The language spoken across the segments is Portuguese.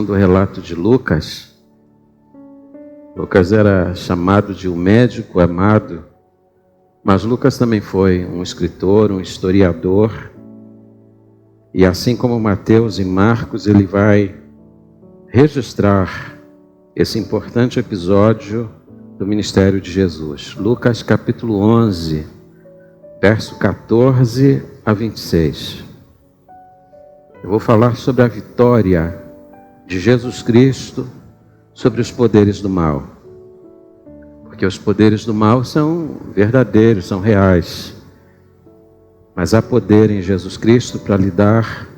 segundo o relato de Lucas. Lucas era chamado de um médico amado, mas Lucas também foi um escritor, um historiador. E assim como Mateus e Marcos, ele vai registrar esse importante episódio do ministério de Jesus. Lucas capítulo 11, verso 14 a 26. Eu vou falar sobre a vitória de Jesus Cristo sobre os poderes do mal. Porque os poderes do mal são verdadeiros, são reais. Mas há poder em Jesus Cristo para lidar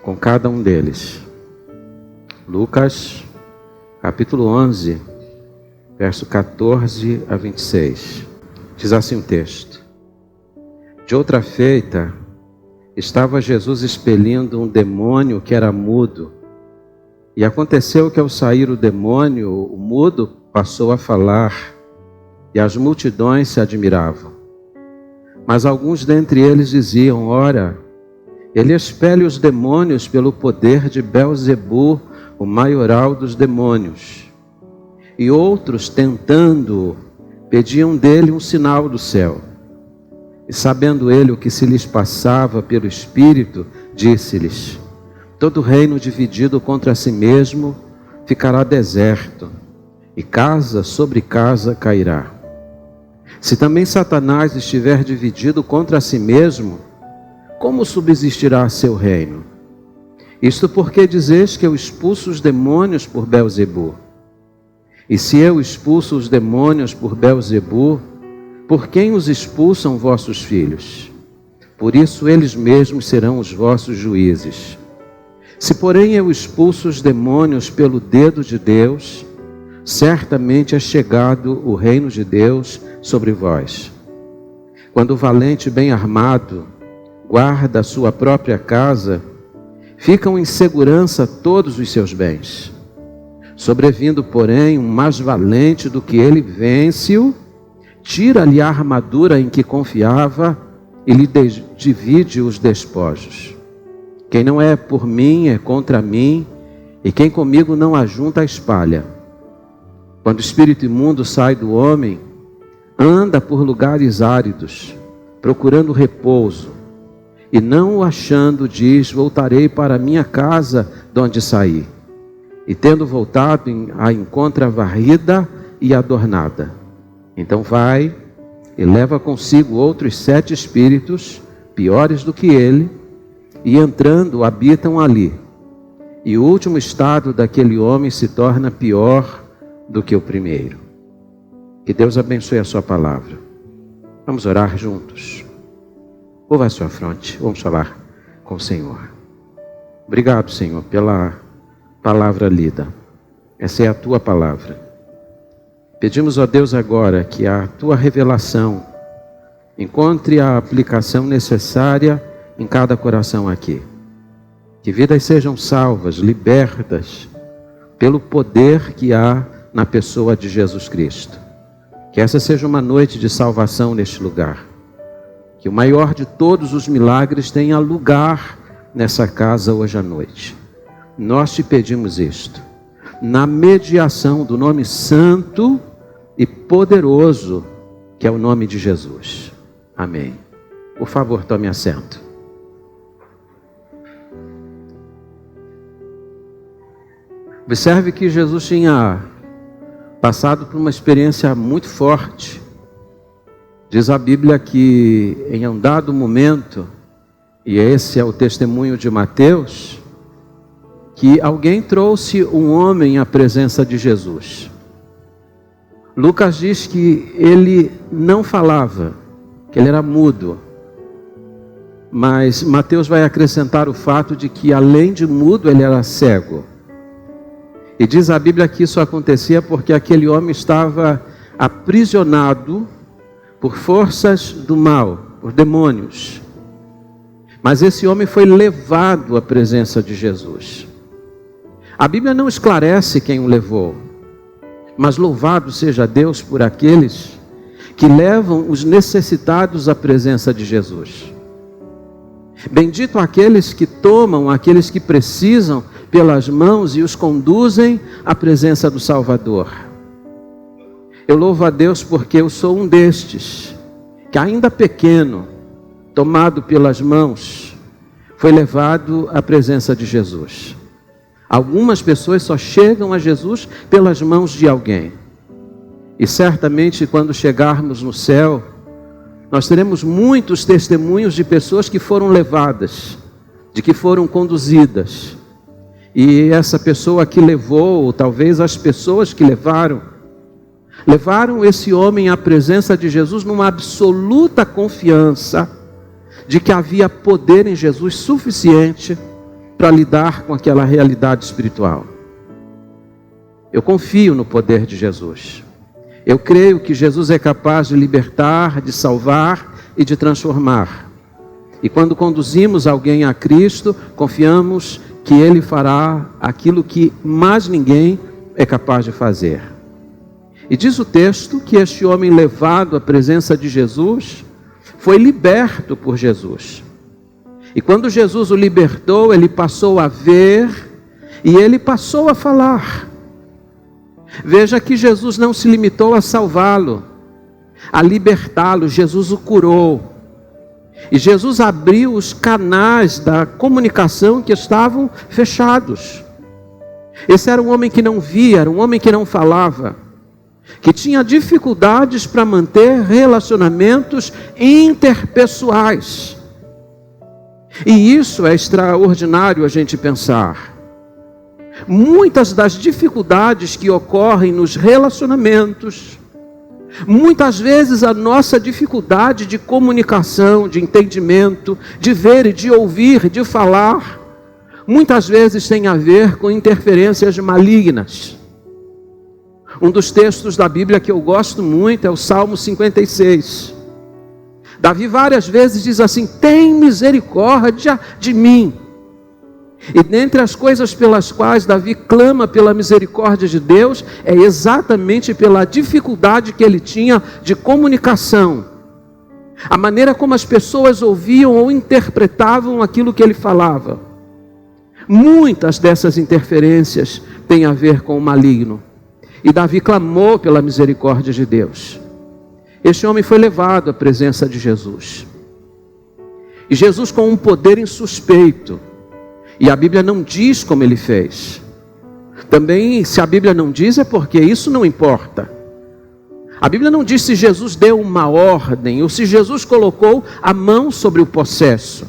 com cada um deles. Lucas, capítulo 11, verso 14 a 26. Diz assim o texto. De outra feita, estava Jesus expelindo um demônio que era mudo. E aconteceu que ao sair o demônio, o mudo passou a falar, e as multidões se admiravam. Mas alguns dentre eles diziam: ora, ele expele os demônios pelo poder de Belzebu, o maioral dos demônios. E outros, tentando-o, pediam dele um sinal do céu. E sabendo ele o que se lhes passava pelo Espírito, disse-lhes: todo reino dividido contra si mesmo ficará deserto, e casa sobre casa cairá. Se também Satanás estiver dividido contra si mesmo, como subsistirá seu reino? Isto porque dizeis que eu expulso os demônios por Belzebu. E se eu expulso os demônios por Belzebu, por quem os expulsam vossos filhos? Por isso eles mesmos serão os vossos juízes. Se porém eu expulso os demônios pelo dedo de Deus, certamente é chegado o reino de Deus sobre vós. Quando o valente bem armado guarda a sua própria casa, ficam em segurança todos os seus bens. Sobrevindo, porém, um mais valente do que ele, vence-o, tira-lhe a armadura em que confiava e lhe divide os despojos. Quem não é por mim é contra mim, e quem comigo não ajunta espalha. Quando o espírito imundo sai do homem, anda por lugares áridos, procurando repouso, e não o achando, diz: voltarei para a minha casa de onde saí. E tendo voltado, a encontra varrida e adornada. Então vai e leva consigo outros 7 espíritos, piores do que ele, e entrando habitam ali. E o último estado daquele homem se torna pior do que o primeiro. Que Deus abençoe a sua palavra. Vamos orar juntos. Curva a sua fronte, vamos falar com o Senhor. Obrigado, Senhor, pela palavra lida. Essa é a tua palavra. Pedimos a Deus agora que a tua revelação encontre a aplicação necessária em cada coração aqui. Que vidas sejam salvas, libertas pelo poder que há na pessoa de Jesus Cristo. Que essa seja uma noite de salvação neste lugar. Que o maior de todos os milagres tenha lugar nessa casa hoje à noite. Nós te pedimos isto, na mediação do nome santo e poderoso, que é o nome de Jesus. Amém. Por favor, tome assento. Observe que Jesus tinha passado por uma experiência muito forte. Diz a Bíblia que em um dado momento, e esse é o testemunho de Mateus, que alguém trouxe um homem à presença de Jesus. Lucas diz que ele não falava, que ele era mudo. Mas Mateus vai acrescentar o fato de que, além de mudo, ele era cego. E diz a Bíblia que isso acontecia porque aquele homem estava aprisionado por forças do mal, por demônios. Mas esse homem foi levado à presença de Jesus. A Bíblia não esclarece quem o levou, mas louvado seja Deus por aqueles que levam os necessitados à presença de Jesus. Bendito aqueles que tomam, aqueles que precisam, pelas mãos e os conduzem à presença do Salvador. Eu louvo a Deus porque eu sou um destes, que ainda pequeno, tomado pelas mãos, foi levado à presença de Jesus. Algumas pessoas só chegam a Jesus pelas mãos de alguém. E certamente quando chegarmos no céu, nós teremos muitos testemunhos de pessoas que foram levadas, de que foram conduzidas. E essa pessoa que levou, ou talvez as pessoas que levaram esse homem à presença de Jesus numa absoluta confiança de que havia poder em Jesus suficiente para lidar com aquela realidade espiritual. Eu confio no poder de Jesus. Eu creio que Jesus é capaz de libertar, de salvar e de transformar. E quando conduzimos alguém a Cristo, confiamos que Ele fará aquilo que mais ninguém é capaz de fazer. E diz o texto que este homem levado à presença de Jesus foi liberto por Jesus. E quando Jesus o libertou, ele passou a ver e ele passou a falar. Veja que Jesus não se limitou a salvá-lo, a libertá-lo. Jesus o curou. E Jesus abriu os canais da comunicação que estavam fechados. Esse era um homem que não via, era um homem que não falava, que tinha dificuldades para manter relacionamentos interpessoais. E isso é extraordinário a gente pensar. Muitas das dificuldades que ocorrem nos relacionamentos, muitas vezes a nossa dificuldade de comunicação, de entendimento, de ver e de ouvir, de falar, muitas vezes tem a ver com interferências malignas. Um dos textos da Bíblia que eu gosto muito é o Salmo 56. Davi várias vezes diz assim: tem misericórdia de mim. E dentre as coisas pelas quais Davi clama pela misericórdia de Deus, é exatamente pela dificuldade que ele tinha de comunicação. A maneira como as pessoas ouviam ou interpretavam aquilo que ele falava. Muitas dessas interferências têm a ver com o maligno. E Davi clamou pela misericórdia de Deus. Este homem foi levado à presença de Jesus. E Jesus, com um poder insuspeito, e a Bíblia não diz como ele fez. Também, se a Bíblia não diz, é porque isso não importa. A Bíblia não diz se Jesus deu uma ordem, ou se Jesus colocou a mão sobre o possesso.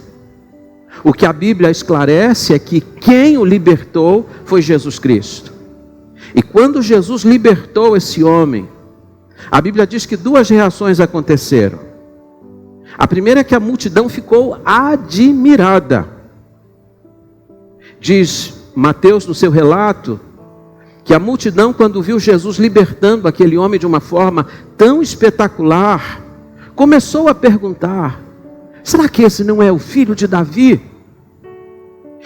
O que a Bíblia esclarece é que quem o libertou foi Jesus Cristo. E quando Jesus libertou esse homem, a Bíblia diz que duas reações aconteceram. A primeira é que a multidão ficou admirada. Diz Mateus no seu relato, que a multidão, quando viu Jesus libertando aquele homem de uma forma tão espetacular, começou a perguntar: será que esse não é o filho de Davi?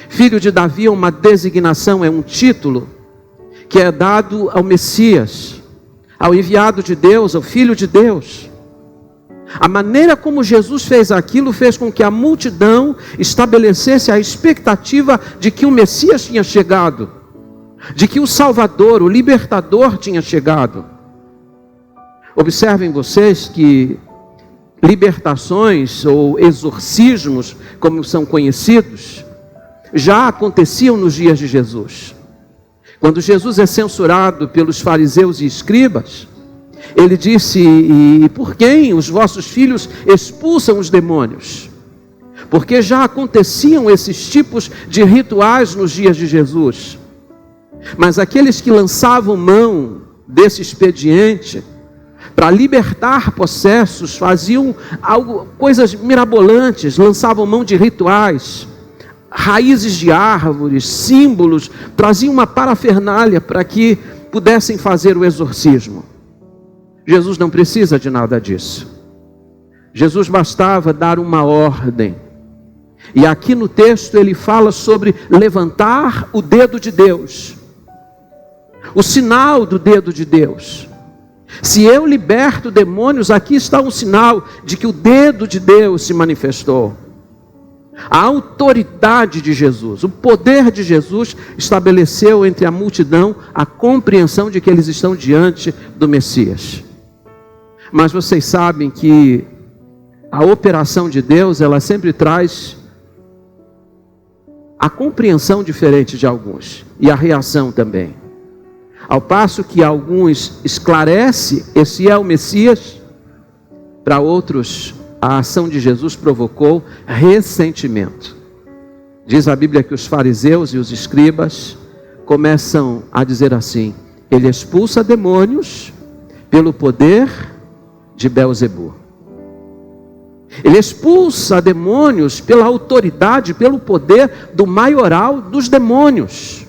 Filho de Davi é uma designação, é um título que é dado ao Messias, ao enviado de Deus, ao Filho de Deus. A maneira como Jesus fez aquilo fez com que a multidão estabelecesse a expectativa de que o Messias tinha chegado, de que o Salvador, o Libertador tinha chegado. Observem vocês que libertações ou exorcismos, como são conhecidos, já aconteciam nos dias de Jesus. Quando Jesus é censurado pelos fariseus e escribas, ele disse: e por quem os vossos filhos expulsam os demônios? Porque já aconteciam esses tipos de rituais nos dias de Jesus. Mas aqueles que lançavam mão desse expediente para libertar possessos, faziam coisas mirabolantes, lançavam mão de rituais, raízes de árvores, símbolos, traziam uma parafernália para que pudessem fazer o exorcismo. Jesus não precisa de nada disso. Jesus bastava dar uma ordem. E aqui no texto ele fala sobre levantar o dedo de Deus. O sinal do dedo de Deus. Se eu liberto demônios, aqui está um sinal de que o dedo de Deus se manifestou. A autoridade de Jesus, o poder de Jesus estabeleceu entre a multidão a compreensão de que eles estão diante do Messias. Mas vocês sabem que a operação de Deus, ela sempre traz a compreensão diferente de alguns e a reação também. Ao passo que alguns esclarece, esse é o Messias, para outros a ação de Jesus provocou ressentimento. Diz a Bíblia que os fariseus e os escribas começam a dizer assim: ele expulsa demônios pelo poder de Beelzebu. Ele expulsa demônios pela autoridade, pelo poder do maioral dos demônios.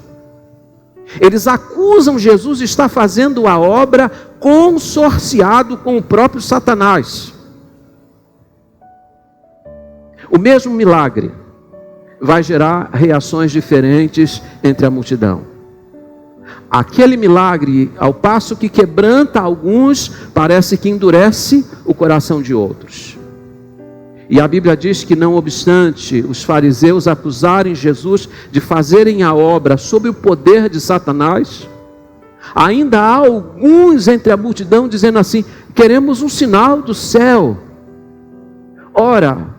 Eles acusam Jesus de estar fazendo a obra consorciado com o próprio Satanás. O mesmo milagre vai gerar reações diferentes entre a multidão. Aquele milagre, ao passo que quebranta alguns, parece que endurece o coração de outros. E a Bíblia diz que, não obstante os fariseus acusarem Jesus de fazerem a obra sob o poder de Satanás, ainda há alguns entre a multidão dizendo assim: queremos um sinal do céu. Ora,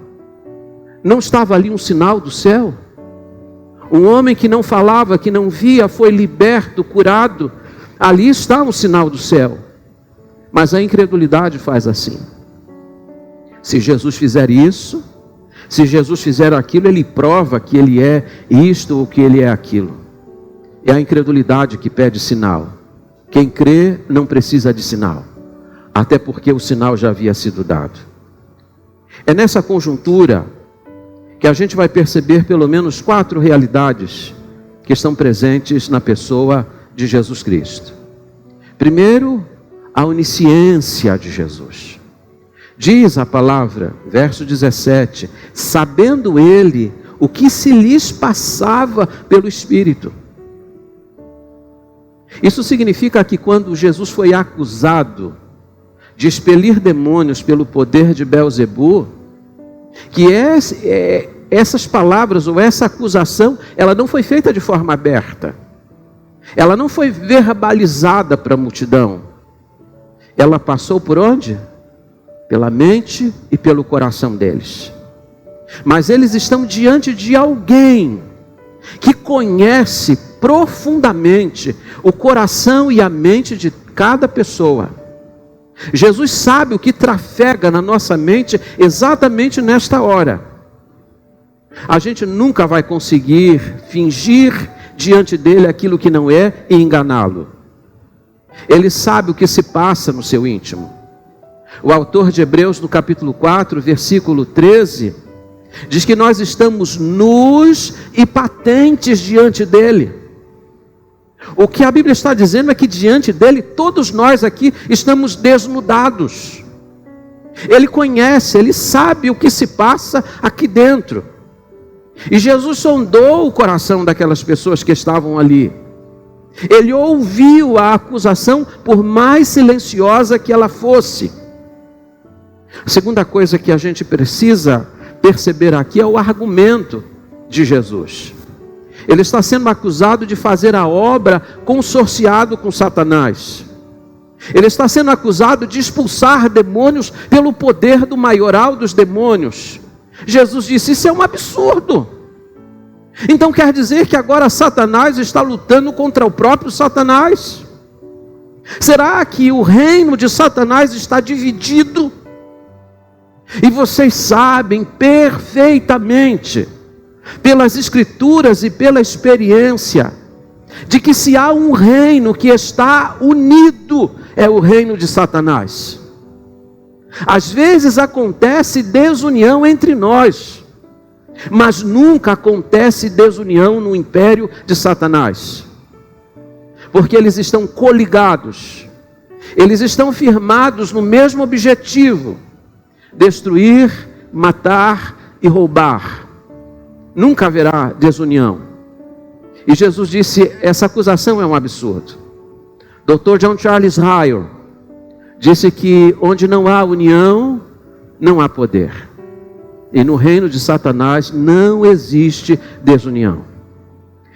não estava ali um sinal do céu? Um homem que não falava, que não via, foi liberto, curado. Ali está um sinal do céu. Mas a incredulidade faz assim. Se Jesus fizer isso, se Jesus fizer aquilo, ele prova que ele é isto ou que ele é aquilo. É a incredulidade que pede sinal. Quem crê não precisa de sinal, até porque o sinal já havia sido dado. É nessa conjuntura que a gente vai perceber pelo menos 4 realidades que estão presentes na pessoa de Jesus Cristo. Primeiro, a onisciência de Jesus. Diz a palavra, verso 17, sabendo ele o que se lhes passava pelo Espírito. Isso significa que quando Jesus foi acusado de expelir demônios pelo poder de Beelzebu, que essas palavras ou essa acusação, ela não foi feita de forma aberta. Ela não foi verbalizada para a multidão. Ela passou por onde? Pela mente e pelo coração deles. Mas eles estão diante de alguém que conhece profundamente o coração e a mente de cada pessoa. Jesus sabe o que trafega na nossa mente exatamente nesta hora. A gente nunca vai conseguir fingir diante dele aquilo que não é e enganá-lo. Ele sabe o que se passa no seu íntimo. O autor de Hebreus, no capítulo 4, versículo 13, diz que nós estamos nus e patentes diante dele. O que a Bíblia está dizendo é que diante dele, todos nós aqui estamos desnudados. Ele conhece, ele sabe o que se passa aqui dentro. E Jesus sondou o coração daquelas pessoas que estavam ali. Ele ouviu a acusação, por mais silenciosa que ela fosse. A segunda coisa que a gente precisa perceber aqui é o argumento de Jesus. Ele está sendo acusado de fazer a obra consorciado com Satanás. Ele está sendo acusado de expulsar demônios pelo poder do maioral dos demônios. Jesus disse: isso é um absurdo. Então quer dizer que agora Satanás está lutando contra o próprio Satanás? Será que o reino de Satanás está dividido? E vocês sabem perfeitamente, pelas escrituras e pela experiência, de que se há um reino que está unido, é o reino de Satanás. Às vezes acontece desunião entre nós, mas nunca acontece desunião no império de Satanás, porque eles estão coligados, eles estão firmados no mesmo objetivo: destruir, matar e roubar. Nunca haverá desunião. E Jesus disse: essa acusação é um absurdo. Dr. John Charles Ryle disse que onde não há união, não há poder. E no reino de Satanás não existe desunião.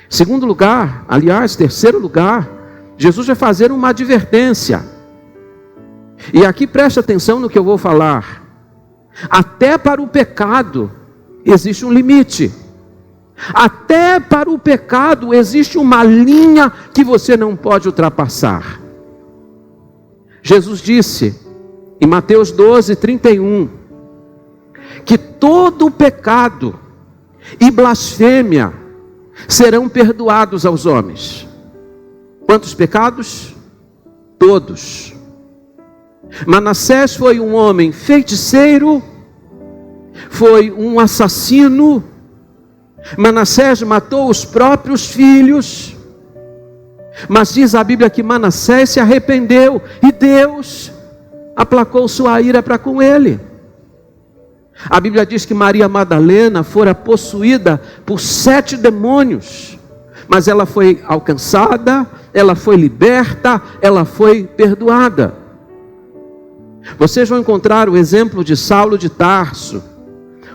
Segundo lugar, aliás, terceiro lugar, Jesus vai fazer uma advertência. E aqui preste atenção no que eu vou falar. Até para o pecado existe um limite. Até para o pecado existe uma linha que você não pode ultrapassar. Jesus disse em Mateus 12:31 que todo pecado e blasfêmia serão perdoados aos homens. Quantos pecados? Todos. Manassés foi um homem feiticeiro, foi um assassino. Manassés matou os próprios filhos. Mas diz a Bíblia que Manassés se arrependeu e Deus aplacou sua ira para com ele. A Bíblia diz que Maria Madalena fora possuída por 7 demônios, mas ela foi alcançada, ela foi liberta, ela foi perdoada. Vocês vão encontrar o exemplo de Saulo de Tarso,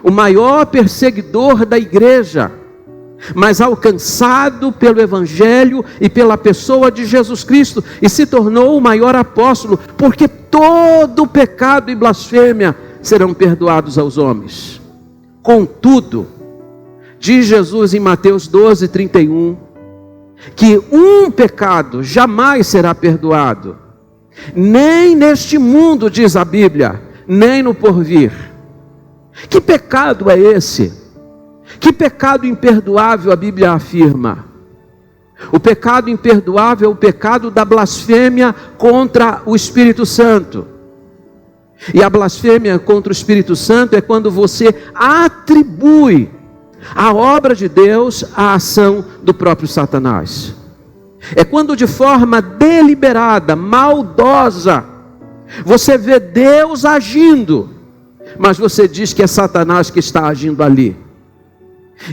o maior perseguidor da igreja, mas alcançado pelo Evangelho e pela pessoa de Jesus Cristo, e se tornou o maior apóstolo, porque todo pecado e blasfêmia serão perdoados aos homens. Contudo, diz Jesus em Mateus 12:31, que um pecado jamais será perdoado, nem neste mundo, diz a Bíblia, nem no porvir. Que pecado é esse? Que pecado imperdoável a Bíblia afirma? O pecado imperdoável é o pecado da blasfêmia contra o Espírito Santo. E a blasfêmia contra o Espírito Santo é quando você atribui a obra de Deus à ação do próprio Satanás. É quando de forma deliberada, maldosa, você vê Deus agindo, mas você diz que é Satanás que está agindo ali.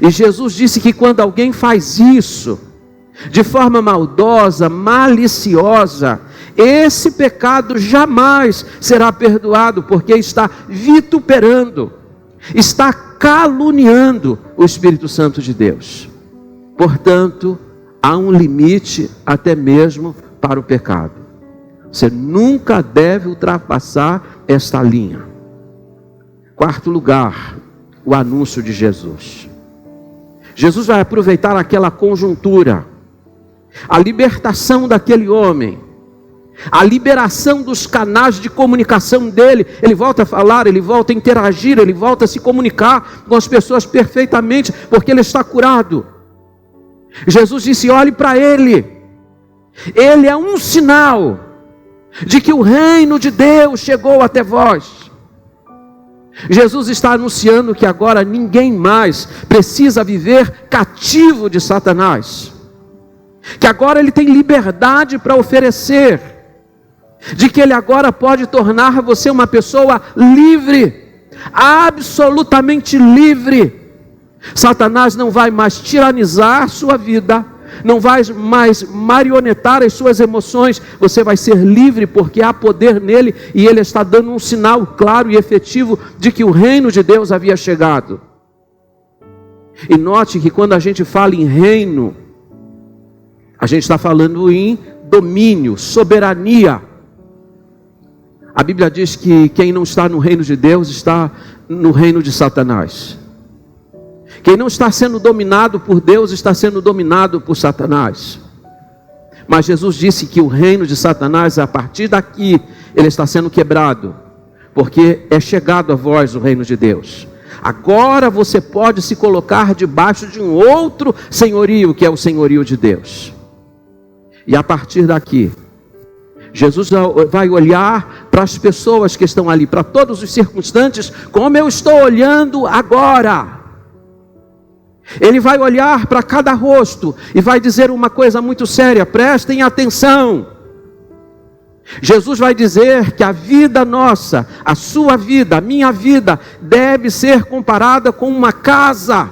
E Jesus disse que quando alguém faz isso, de forma maldosa, maliciosa, esse pecado jamais será perdoado, porque está vituperando, está caluniando o Espírito Santo de Deus. Portanto, há um limite até mesmo para o pecado. Você nunca deve ultrapassar esta linha. Quarto lugar, o anúncio de Jesus. Jesus vai aproveitar aquela conjuntura, a libertação daquele homem, a liberação dos canais de comunicação dele. Ele volta a falar, ele volta a interagir, ele volta a se comunicar com as pessoas perfeitamente, porque ele está curado. Jesus disse: olhe para ele, ele é um sinal de que o reino de Deus chegou até vós. Jesus está anunciando que agora ninguém mais precisa viver cativo de Satanás, que agora ele tem liberdade para oferecer, de que ele agora pode tornar você uma pessoa livre, absolutamente livre. Satanás não vai mais tiranizar sua vida, não vai mais marionetar as suas emoções. Você vai ser livre, porque há poder nele, e ele está dando um sinal claro e efetivo de que o reino de Deus havia chegado. E note que quando a gente fala em reino, a gente está falando em domínio, soberania. A Bíblia diz que quem não está no reino de Deus está no reino de Satanás. Quem não está sendo dominado por Deus está sendo dominado por Satanás. Mas Jesus disse que o reino de Satanás, a partir daqui, ele está sendo quebrado, porque é chegado a vós o reino de Deus. Agora você pode se colocar debaixo de um outro senhorio, que é o senhorio de Deus. E a partir daqui, Jesus vai olhar para as pessoas que estão ali, para todos os circunstantes, como eu estou olhando agora. Ele vai olhar para cada rosto e vai dizer uma coisa muito séria: prestem atenção. Jesus vai dizer que a vida nossa, a sua vida, a minha vida, deve ser comparada com uma casa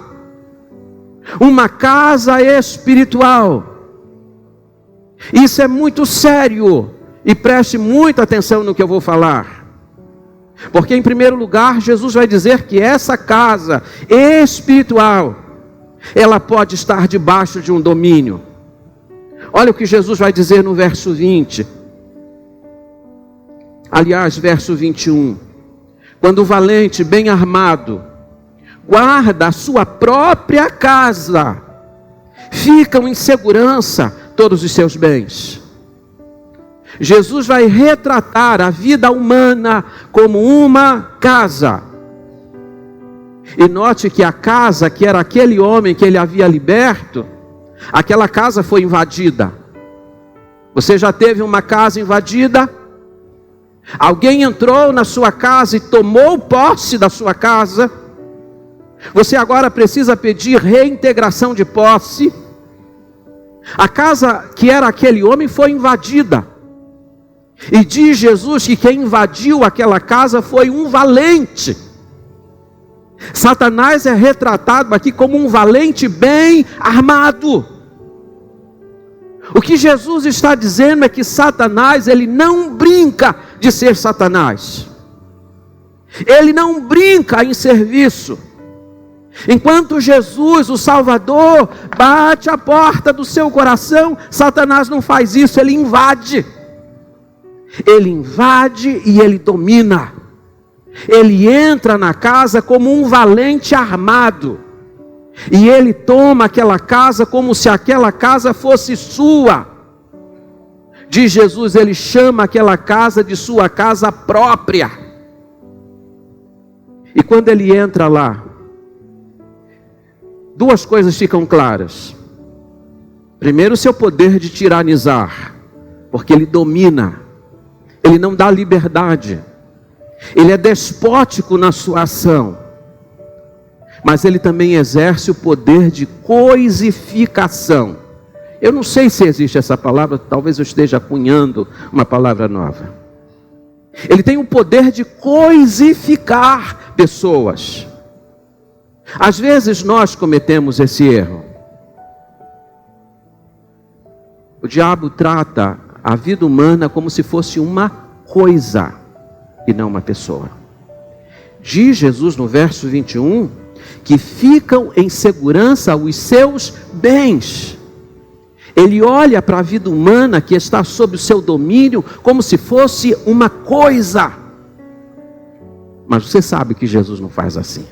espiritual. Isso é muito sério, e preste muita atenção no que eu vou falar. Porque em primeiro lugar, Jesus vai dizer que essa casa espiritual, ela pode estar debaixo de um domínio. Olha o que Jesus vai dizer no verso 20. Aliás, verso 21. Quando o valente, bem armado, guarda a sua própria casa, ficam em segurança todos os seus bens. Jesus vai retratar a vida humana como uma casa. E note que a casa que era aquele homem que ele havia liberto, aquela casa foi invadida. Você já teve uma casa invadida? Alguém entrou na sua casa e tomou posse da sua casa? Você agora precisa pedir reintegração de posse. A casa que era aquele homem foi invadida. E diz Jesus que quem invadiu aquela casa foi um valente. Satanás é retratado aqui como um valente bem armado. O que Jesus está dizendo é que Satanás, ele não brinca de ser Satanás. Ele não brinca em serviço. Enquanto Jesus, o Salvador, bate a porta do seu coração, Satanás não faz isso, ele invade. Ele invade e ele domina. Ele entra na casa como um valente armado. E ele toma aquela casa como se aquela casa fosse sua. Diz Jesus, ele chama aquela casa de sua casa própria. E quando ele entra lá, duas coisas ficam claras. Primeiro, o seu poder de tiranizar, porque ele domina. Ele não dá liberdade. Ele é despótico na sua ação. Mas ele também exerce o poder de coisificação. Eu não sei se existe essa palavra, talvez eu esteja cunhando uma palavra nova. Ele tem o poder de coisificar pessoas. Às vezes nós cometemos esse erro. O diabo trata a vida humana como se fosse uma coisa e não uma pessoa. Diz Jesus no verso 21 que ficam em segurança os seus bens. Ele olha para a vida humana que está sob o seu domínio como se fosse uma coisa. Mas você sabe que Jesus não faz assim.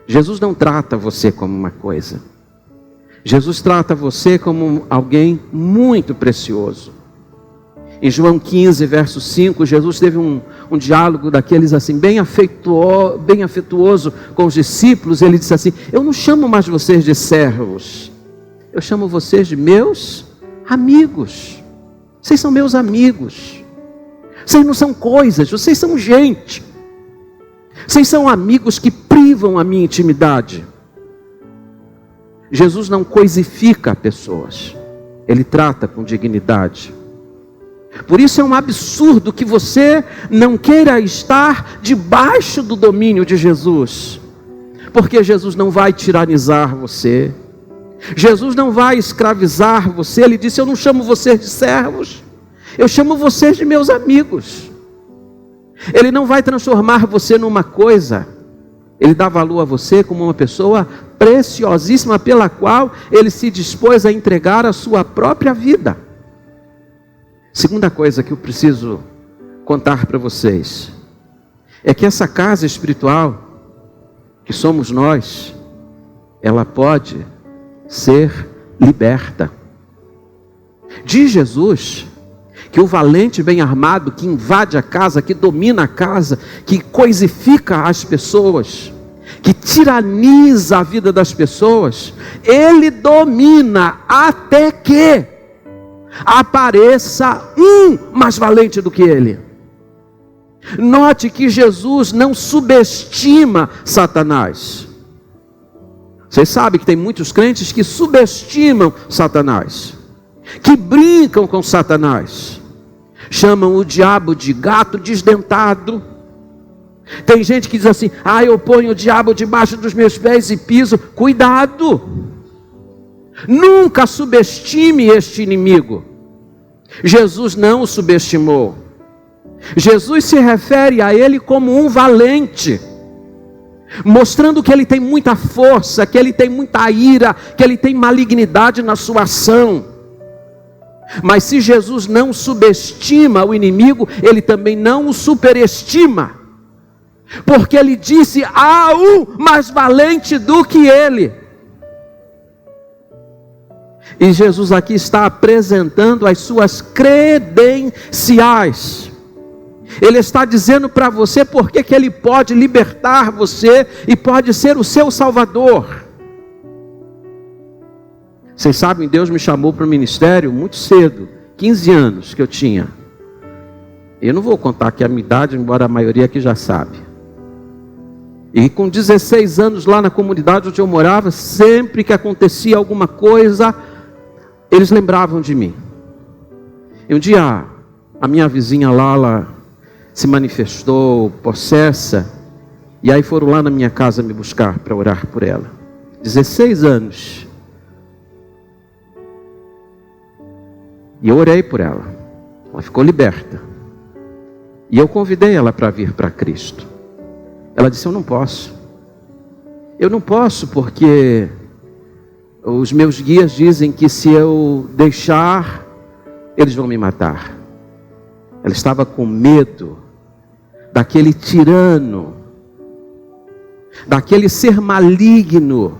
Jesus não trata você como uma coisa. Jesus trata você como alguém muito precioso. Em João 15, verso 5, Jesus teve um diálogo daqueles assim, bem afetuoso com os discípulos. Ele disse assim: eu não chamo mais vocês de servos, eu chamo vocês de meus amigos. Vocês são meus amigos. Vocês não são coisas, vocês são gente. Vocês são amigos que privam a minha intimidade. Jesus não coisifica pessoas, ele trata com dignidade. Por isso é um absurdo que você não queira estar debaixo do domínio de Jesus, porque Jesus não vai tiranizar você, Jesus não vai escravizar você. Ele disse: eu não chamo vocês de servos, eu chamo vocês de meus amigos. Ele não vai transformar você numa coisa. Ele dá valor a você como uma pessoa preciosíssima, pela qual ele se dispôs a entregar a sua própria vida. Segunda coisa que eu preciso contar para vocês é que essa casa espiritual que somos nós, ela pode ser liberta. Diz Jesus que o valente bem armado que invade a casa, que domina a casa, que coisifica as pessoas, que tiraniza a vida das pessoas, ele domina até que apareça um mais valente do que ele. Note que Jesus não subestima Satanás. Vocês sabem que tem muitos crentes que subestimam Satanás, que brincam com Satanás, chamam o diabo de gato desdentado. Tem gente que diz assim: eu ponho o diabo debaixo dos meus pés e piso. Cuidado! Nunca subestime este inimigo. Jesus não o subestimou. Jesus se refere a ele como um valente, mostrando que ele tem muita força, que ele tem muita ira, que ele tem malignidade na sua ação. Mas se Jesus não subestima o inimigo, ele também não o superestima, porque ele disse: há um mais valente do que ele. E Jesus aqui está apresentando as suas credenciais. Ele está dizendo para você porque que ele pode libertar você e pode ser o seu salvador. Vocês sabem, Deus me chamou para o ministério muito cedo, 15 anos que eu tinha. Eu não vou contar aqui a minha idade, embora a maioria aqui já sabe. E com 16 anos lá na comunidade onde eu morava, sempre que acontecia alguma coisa, eles lembravam de mim. E um dia, a minha vizinha lá, ela se manifestou possessa, e aí foram lá na minha casa me buscar para orar por ela. 16 anos. E eu orei por ela. Ela ficou liberta. E eu convidei ela para vir para Cristo. Ela disse: eu não posso. Eu não posso porque os meus guias dizem que se eu deixar, eles vão me matar. Ela estava com medo daquele tirano, daquele ser maligno,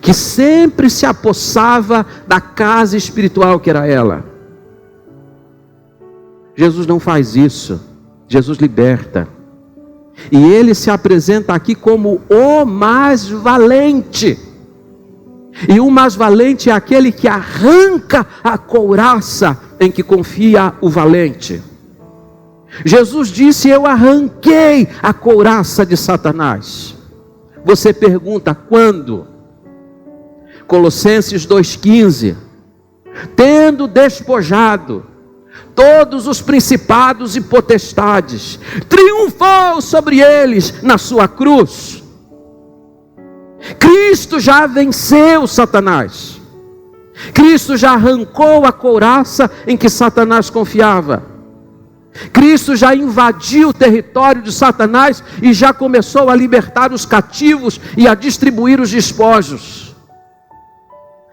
que sempre se apossava da casa espiritual que era ela. Jesus não faz isso. Jesus liberta. E ele se apresenta aqui como o mais valente. E o mais valente é aquele que arranca a couraça em que confia o valente. Jesus disse: eu arranquei a couraça de Satanás. Você pergunta, quando? Colossenses 2,15: tendo despojado todos os principados e potestades, triunfou sobre eles na sua cruz. Cristo já venceu Satanás. Cristo já arrancou a couraça em que Satanás confiava. Cristo já invadiu o território de Satanás e já começou a libertar os cativos e a distribuir os despojos.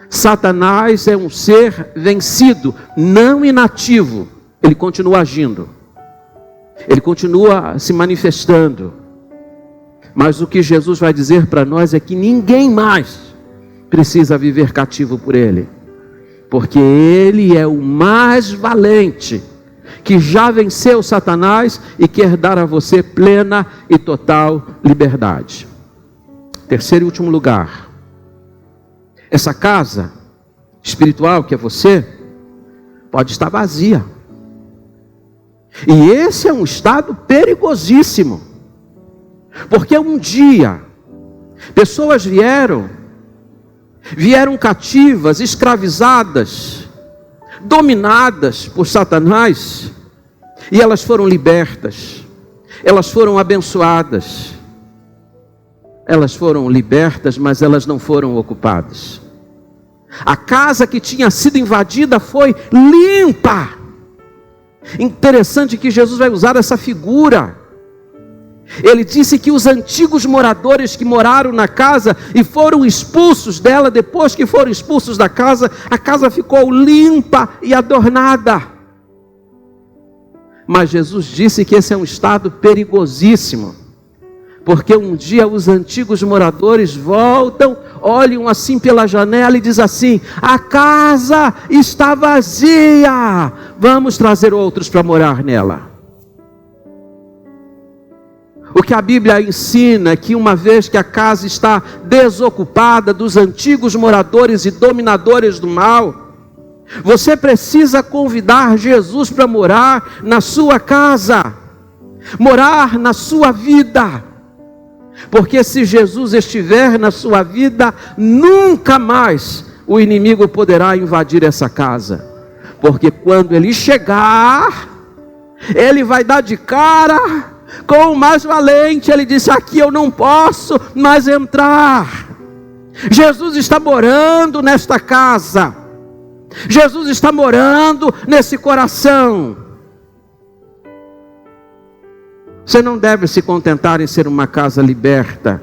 Satanás é um ser vencido, não inativo. Ele continua agindo, ele continua se manifestando. Mas o que Jesus vai dizer para nós é que ninguém mais precisa viver cativo por ele, porque ele é o mais valente, que já venceu Satanás e quer dar a você plena e total liberdade. Terceiro e último lugar, essa casa espiritual que é você, pode estar vazia. E esse é um estado perigosíssimo. Porque um dia, pessoas vieram cativas, escravizadas, dominadas por Satanás, e elas foram libertas, elas foram abençoadas, elas foram libertas, mas elas não foram ocupadas. A casa que tinha sido invadida foi limpa. Interessante que Jesus vai usar essa figura. Ele disse que os antigos moradores que moraram na casa e foram expulsos dela, depois que foram expulsos da casa, a casa ficou limpa e adornada. Mas Jesus disse que esse é um estado perigosíssimo, porque um dia os antigos moradores voltam, olham assim pela janela e dizem assim: a casa está vazia, vamos trazer outros para morar nela. O que a Bíblia ensina é que uma vez que a casa está desocupada dos antigos moradores e dominadores do mal, você precisa convidar Jesus para morar na sua casa, morar na sua vida. Porque se Jesus estiver na sua vida, nunca mais o inimigo poderá invadir essa casa. Porque quando ele chegar, ele vai dar de cara com o mais valente. Ele disse: aqui eu não posso mais entrar. Jesus está morando nesta casa. Jesus está morando nesse coração. Você não deve se contentar em ser uma casa liberta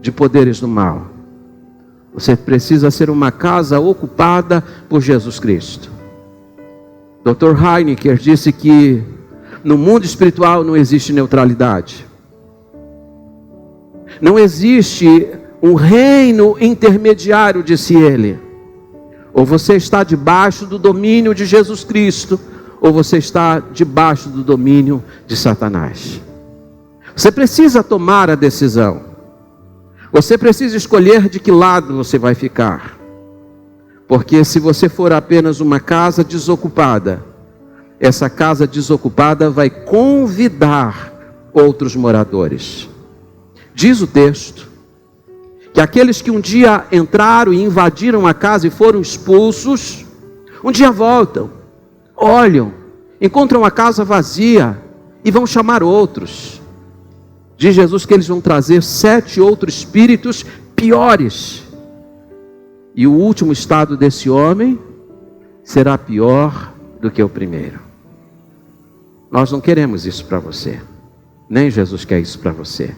de poderes do mal. Você precisa ser uma casa ocupada por Jesus Cristo. Dr. Heineken disse que no mundo espiritual não existe neutralidade. Não existe um reino intermediário, disse ele. Ou você está debaixo do domínio de Jesus Cristo, ou você está debaixo do domínio de Satanás. Você precisa tomar a decisão. Você precisa escolher de que lado você vai ficar. Porque se você for apenas uma casa desocupada, essa casa desocupada vai convidar outros moradores. Diz o texto que aqueles que um dia entraram e invadiram a casa e foram expulsos, um dia voltam, olham, encontram a casa vazia e vão chamar outros. Diz Jesus que eles vão trazer 7 outros espíritos piores. E o último estado desse homem será pior do que o primeiro. Nós não queremos isso para você. Nem Jesus quer isso para você.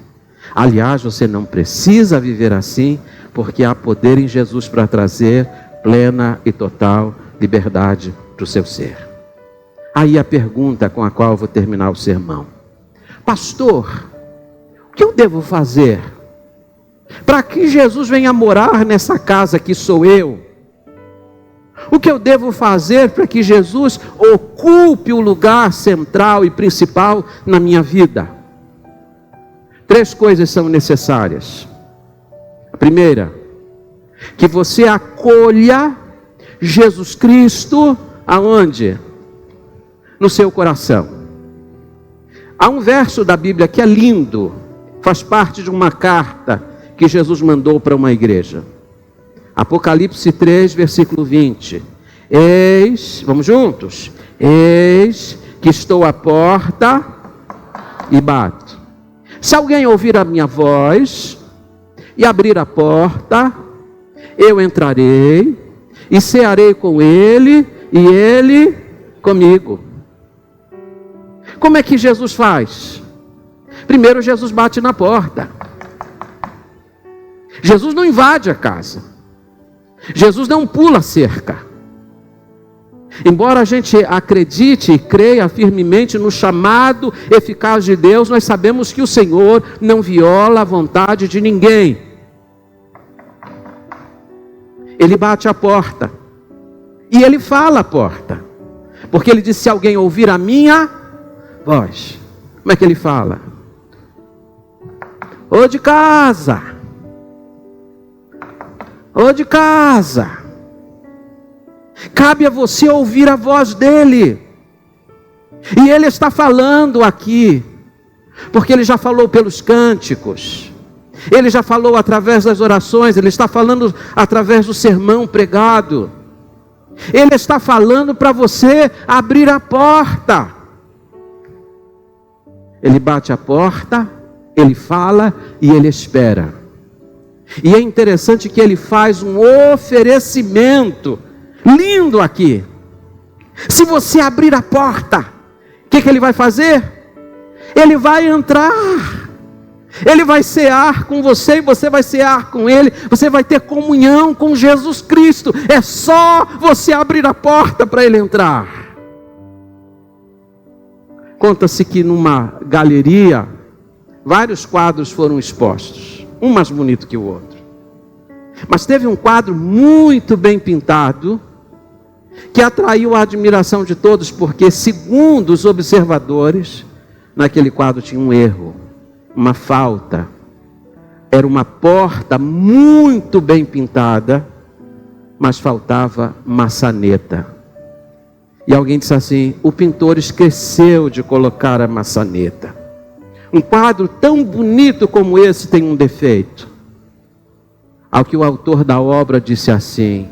Aliás, você não precisa viver assim, porque há poder em Jesus para trazer plena e total liberdade para o seu ser. Aí a pergunta com a qual eu vou terminar o sermão: pastor, o que eu devo fazer para que Jesus venha morar nessa casa que sou eu? O que eu devo fazer para que Jesus ocupe o lugar central e principal na minha vida? 3 coisas são necessárias. A primeira, que você acolha Jesus Cristo aonde? No seu coração. Há um verso da Bíblia que é lindo, faz parte de uma carta que Jesus mandou para uma igreja. Apocalipse 3, versículo 20. Eis, vamos juntos? Eis que estou à porta e bato. Se alguém ouvir a minha voz e abrir a porta, eu entrarei e cearei com ele e ele comigo. Como é que Jesus faz? Primeiro Jesus bate na porta. Jesus não invade a casa. Jesus não pula a cerca. Embora a gente acredite e creia firmemente no chamado eficaz de Deus, nós sabemos que o Senhor não viola a vontade de ninguém. Ele bate a porta. E ele fala a porta. Porque ele diz: se alguém ouvir a minha voz. Como é que ele fala? Ô de casa. Ô de casa. Cabe a você ouvir a voz dele. E ele está falando aqui, porque ele já falou pelos cânticos, ele já falou através das orações, ele está falando através do sermão pregado. Ele está falando para você abrir a porta. Ele bate a porta, ele fala e ele espera. E é interessante que ele faz um oferecimento lindo aqui. Se você abrir a porta, o que ele vai fazer? Ele vai entrar. Ele vai cear com você e você vai cear com ele. Você vai ter comunhão com Jesus Cristo. É só você abrir a porta para ele entrar. Conta-se que numa galeria, vários quadros foram expostos. Um mais bonito que o outro. Mas teve um quadro muito bem pintado, que atraiu a admiração de todos, porque, segundo os observadores, naquele quadro tinha um erro, uma falta. Era uma porta muito bem pintada, mas faltava maçaneta. E alguém disse assim: o pintor esqueceu de colocar a maçaneta. Um quadro tão bonito como esse tem um defeito. Ao que o autor da obra disse assim: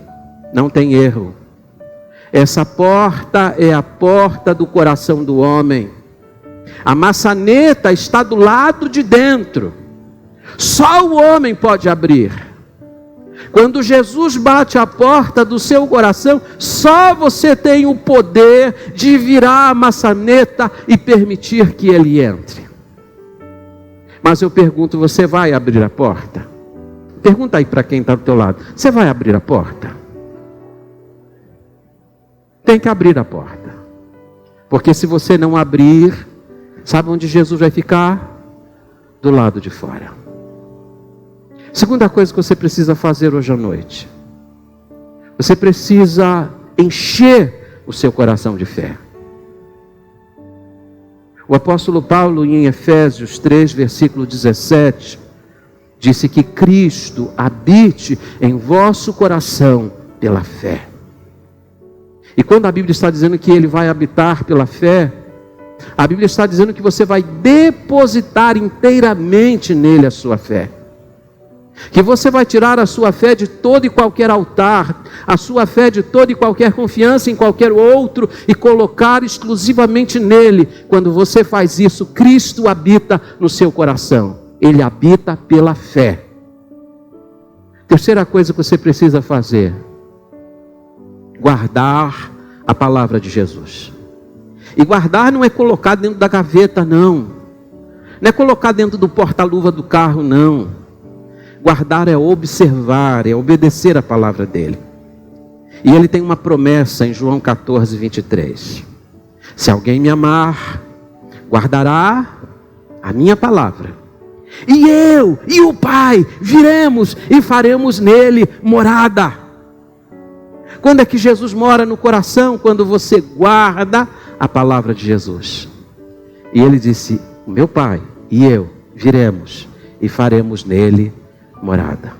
não tem erro. Essa porta é a porta do coração do homem. A maçaneta está do lado de dentro. Só o homem pode abrir. Quando Jesus bate a porta do seu coração, só você tem o poder de virar a maçaneta e permitir que Ele entre. Mas eu pergunto, você vai abrir a porta? Pergunta aí para quem está do teu lado, você vai abrir a porta? Tem que abrir a porta. Porque se você não abrir, sabe onde Jesus vai ficar? Do lado de fora. Segunda coisa que você precisa fazer hoje à noite. Você precisa encher o seu coração de fé. O apóstolo Paulo, em Efésios 3, versículo 17, disse que Cristo habite em vosso coração pela fé. E quando a Bíblia está dizendo que Ele vai habitar pela fé, a Bíblia está dizendo que você vai depositar inteiramente nele a sua fé. Que você vai tirar a sua fé de todo e qualquer altar, a sua fé de toda e qualquer confiança em qualquer outro e colocar exclusivamente nele. Quando você faz isso, Cristo habita no seu coração. Ele habita pela fé. Terceira coisa que você precisa fazer: guardar a palavra de Jesus. E guardar não é colocar dentro da gaveta, não. Não é colocar dentro do porta-luva do carro, não. Guardar é observar, é obedecer a palavra dele. E ele tem uma promessa em João 14, 23. Se alguém me amar, guardará a minha palavra. E eu e o Pai viremos e faremos nele morada. Quando é que Jesus mora no coração? Quando você guarda a palavra de Jesus. E ele disse: o meu Pai e eu viremos e faremos nele morada.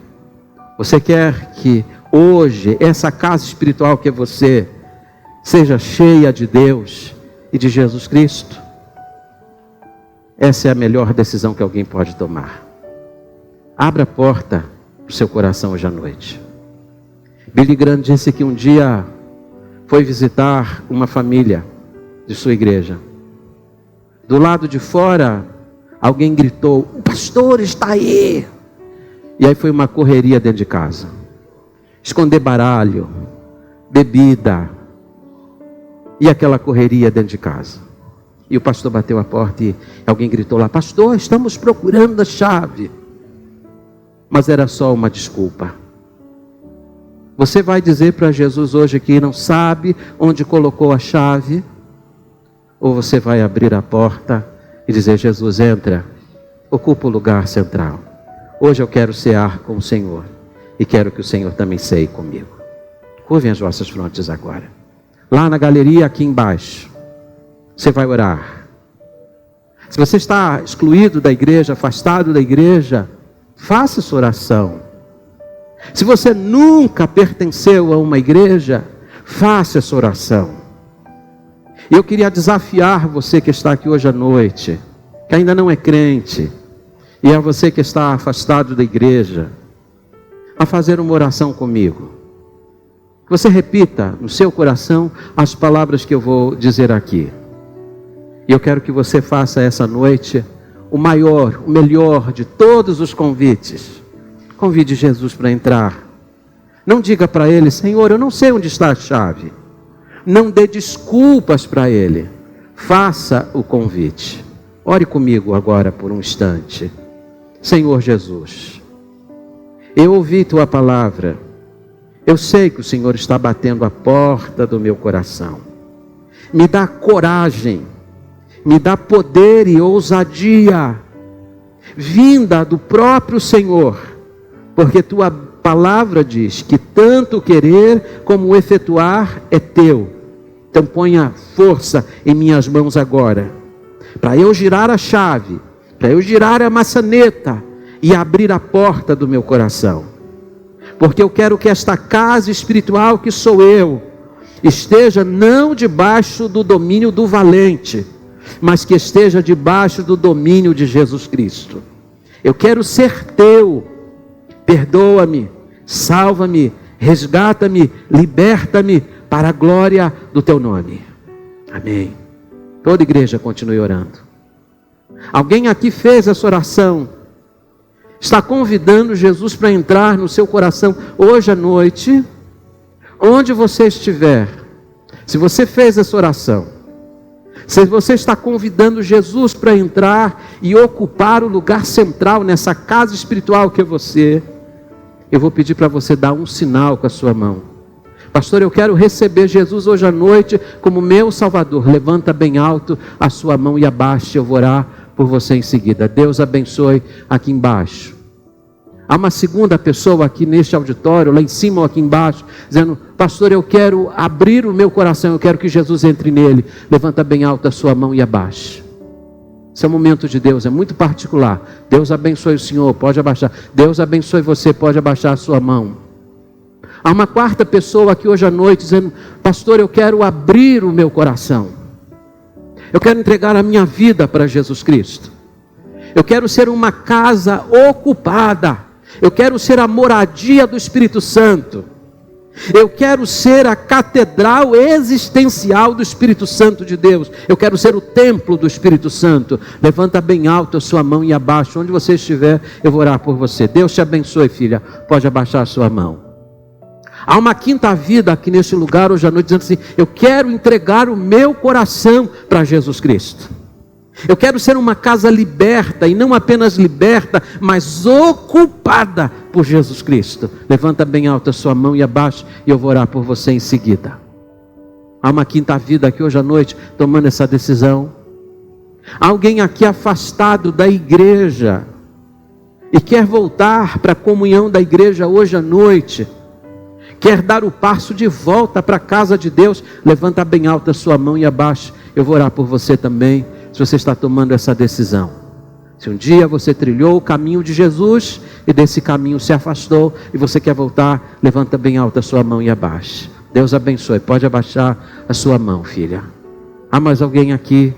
Você quer que hoje essa casa espiritual que é você seja cheia de Deus e de Jesus Cristo? Essa é a melhor decisão que alguém pode tomar. Abra a porta para o seu coração hoje à noite. Billy Graham disse que um dia foi visitar uma família de sua igreja. Do lado de fora, alguém gritou: o pastor está aí! E aí foi uma correria dentro de casa. Esconder baralho, bebida, e aquela correria dentro de casa. E o pastor bateu a porta e alguém gritou lá: pastor, estamos procurando a chave. Mas era só uma desculpa. Você vai dizer para Jesus hoje que não sabe onde colocou a chave? Ou você vai abrir a porta e dizer: Jesus, entra, ocupa o lugar central. Hoje eu quero cear com o Senhor e quero que o Senhor também ceie comigo. Curvem as vossas frontes agora. Lá na galeria aqui embaixo, você vai orar. Se você está excluído da igreja, afastado da igreja, faça essa oração. Se você nunca pertenceu a uma igreja, faça essa oração. E eu queria desafiar você que está aqui hoje à noite, que ainda não é crente, e a você que está afastado da igreja, a fazer uma oração comigo. Você repita no seu coração as palavras que eu vou dizer aqui. E eu quero que você faça essa noite o maior, o melhor de todos os convites. Convide Jesus para entrar. Não diga para ele: Senhor, eu não sei onde está a chave. Não dê desculpas para ele. Faça o convite. Ore comigo agora por um instante. Senhor Jesus, eu ouvi tua palavra. Eu sei que o Senhor está batendo a porta do meu coração. Me dá coragem, me dá poder e ousadia, vinda do próprio Senhor, porque tua palavra diz que tanto querer como efetuar é teu. Então ponha força em minhas mãos agora, para eu girar a chave, para eu girar a maçaneta e abrir a porta do meu coração. Porque eu quero que esta casa espiritual que sou eu, esteja não debaixo do domínio do valente, mas que esteja debaixo do domínio de Jesus Cristo. Eu quero ser teu. Perdoa-me, salva-me, resgata-me, liberta-me para a glória do teu nome. Amém. Toda igreja continue orando. Alguém aqui fez essa oração, está convidando Jesus para entrar no seu coração hoje à noite, onde você estiver, se você fez essa oração, se você está convidando Jesus para entrar e ocupar o lugar central nessa casa espiritual que é você, eu vou pedir para você dar um sinal com a sua mão. Pastor, eu quero receber Jesus hoje à noite como meu Salvador. Levanta bem alto a sua mão e abaixe, eu vou orar por você em seguida. Deus abençoe aqui embaixo. Há uma segunda pessoa aqui neste auditório, lá em cima ou aqui embaixo, dizendo: pastor, eu quero abrir o meu coração, eu quero que Jesus entre nele. Levanta bem alto a sua mão e abaixe. Esse é um momento de Deus, é muito particular. Deus abençoe o senhor, pode abaixar. Deus abençoe você, pode abaixar a sua mão. Há uma quarta pessoa aqui hoje à noite dizendo: pastor, eu quero abrir o meu coração. Eu quero entregar a minha vida para Jesus Cristo. Eu quero ser uma casa ocupada. Eu quero ser a moradia do Espírito Santo. Eu quero ser a catedral existencial do Espírito Santo de Deus. Eu quero ser o templo do Espírito Santo. Levanta bem alto a sua mão e abaixa. Onde você estiver, eu vou orar por você. Deus te abençoe, filha. Pode abaixar a sua mão. Há uma quinta vida aqui neste lugar hoje à noite, dizendo assim: eu quero entregar o meu coração para Jesus Cristo. Eu quero ser uma casa liberta, e não apenas liberta, mas ocupada por Jesus Cristo. Levanta bem alto a sua mão e abaixa, e eu vou orar por você em seguida. Há uma quinta vida aqui hoje à noite, tomando essa decisão. Há alguém aqui afastado da igreja, e quer voltar para a comunhão da igreja hoje à noite. Quer dar o passo de volta para a casa de Deus. Levanta bem alto a sua mão e abaixa, eu vou orar por você também. Se você está tomando essa decisão, se um dia você trilhou o caminho de Jesus e desse caminho se afastou e você quer voltar, levanta bem alto a sua mão e abaixe. Deus abençoe, pode abaixar a sua mão, filha. Há mais alguém aqui?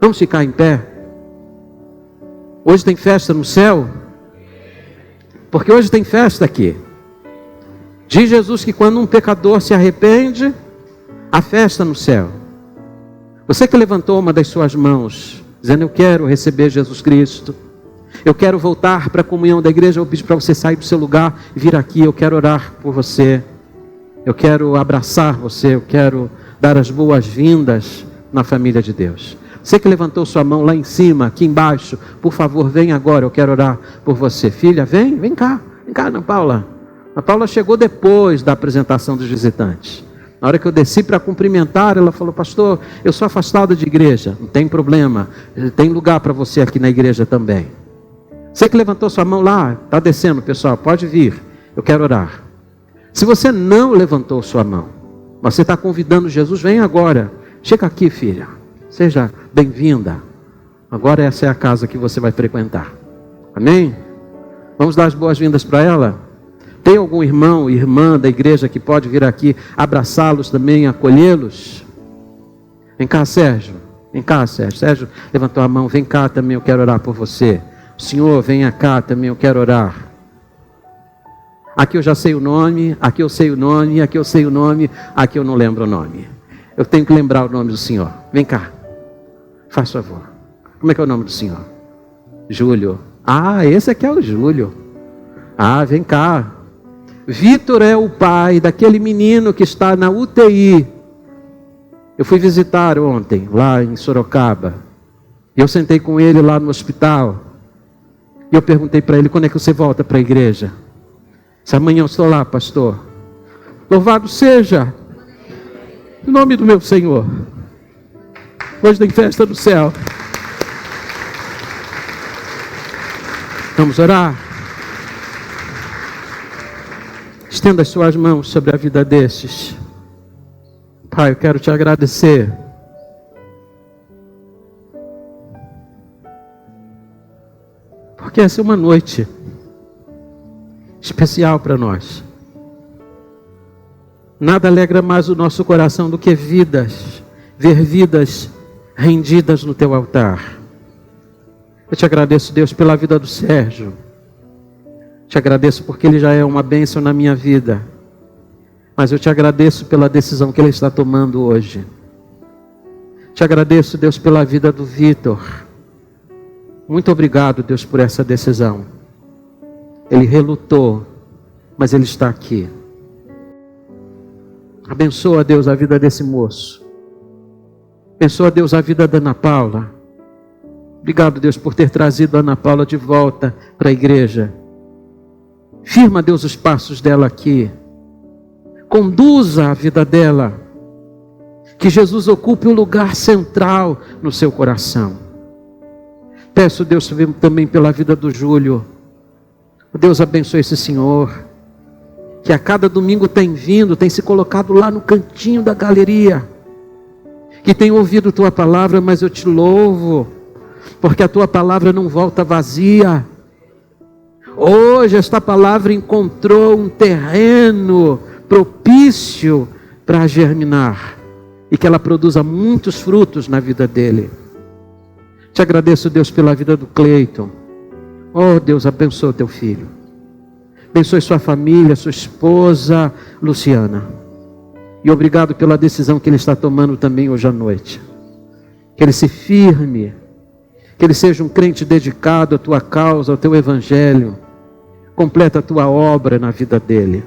Vamos ficar em pé? Hoje tem festa no céu? Porque hoje tem festa aqui. Diz Jesus que quando um pecador se arrepende, há festa no céu. Você que levantou uma das suas mãos, dizendo: eu quero receber Jesus Cristo, eu quero voltar para a comunhão da igreja, eu vou pedir para você sair do seu lugar e vir aqui. Eu quero orar por você, eu quero abraçar você, eu quero dar as boas-vindas na família de Deus. Você que levantou sua mão lá em cima, aqui embaixo, por favor, vem agora, eu quero orar por você. Filha, vem cá, Ana Paula. A Paula chegou depois da apresentação dos visitantes. Na hora que eu desci para cumprimentar, ela falou: pastor, eu sou afastada de igreja. Não tem problema, tem lugar para você aqui na igreja também. Você que levantou sua mão lá, está descendo, pessoal, pode vir, eu quero orar. Se você não levantou sua mão, mas você está convidando Jesus, vem agora, chega aqui, filha, seja bem-vinda. Agora essa é a casa que você vai frequentar. Amém? Vamos dar as boas-vindas para ela? Tem algum irmão, irmã da igreja que pode vir aqui abraçá-los também, acolhê-los? Vem cá, Sérgio. Vem cá, Sérgio. Sérgio levantou a mão. Vem cá também, eu quero orar por você. Senhor, venha cá também, eu quero orar. Aqui eu já sei o nome, aqui eu sei o nome, aqui eu sei o nome, aqui eu não lembro o nome. Eu tenho que lembrar o nome do Senhor. Vem cá. Faz favor. Como é que é o nome do Senhor? Júlio. Ah, esse aqui é o Júlio. Ah, vem cá. Vitor é o pai daquele menino que está na UTI. Eu fui visitar ontem, lá em Sorocaba. E eu sentei com ele lá no hospital. E eu perguntei para ele: quando é que você volta para a igreja? Se amanhã eu estou lá, pastor. Louvado seja o nome do meu Senhor. Hoje tem festa no céu. Vamos orar? Estenda as suas mãos sobre a vida desses. Pai, eu quero te agradecer. Porque essa é uma noite especial para nós. Nada alegra mais o nosso coração do que ver vidas rendidas no teu altar. Eu te agradeço, Deus, pela vida do Sérgio. Te agradeço porque ele já é uma bênção na minha vida. Mas eu te agradeço pela decisão que ele está tomando hoje. Te agradeço, Deus, pela vida do Vitor. Muito obrigado, Deus, por essa decisão. Ele relutou, mas ele está aqui. Abençoa, Deus, a vida desse moço. Abençoa, Deus, a vida da Ana Paula. Obrigado, Deus, por ter trazido a Ana Paula de volta para a igreja. Firma, Deus, os passos dela aqui. Conduza a vida dela. Que Jesus ocupe um lugar central no seu coração. Peço, Deus, também pela vida do Júlio. Deus abençoe esse senhor, que a cada domingo tem vindo, tem se colocado lá no cantinho da galeria, que tem ouvido tua palavra, mas eu te louvo, porque a tua palavra não volta vazia. Hoje esta palavra encontrou um terreno propício para germinar, e que ela produza muitos frutos na vida dele. Te agradeço, Deus, pela vida do Cleiton. Oh, Deus, abençoa teu filho. Abençoe sua família, sua esposa, Luciana. E obrigado pela decisão que ele está tomando também hoje à noite. Que ele se firme, que ele seja um crente dedicado à tua causa, ao teu evangelho. Completa a tua obra na vida dele.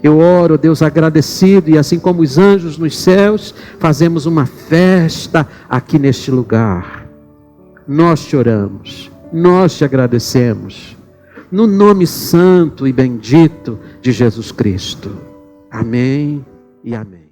Eu oro, Deus, agradecido, e assim como os anjos nos céus, fazemos uma festa aqui neste lugar. Nós te oramos, nós te agradecemos, no nome santo e bendito de Jesus Cristo. Amém e amém.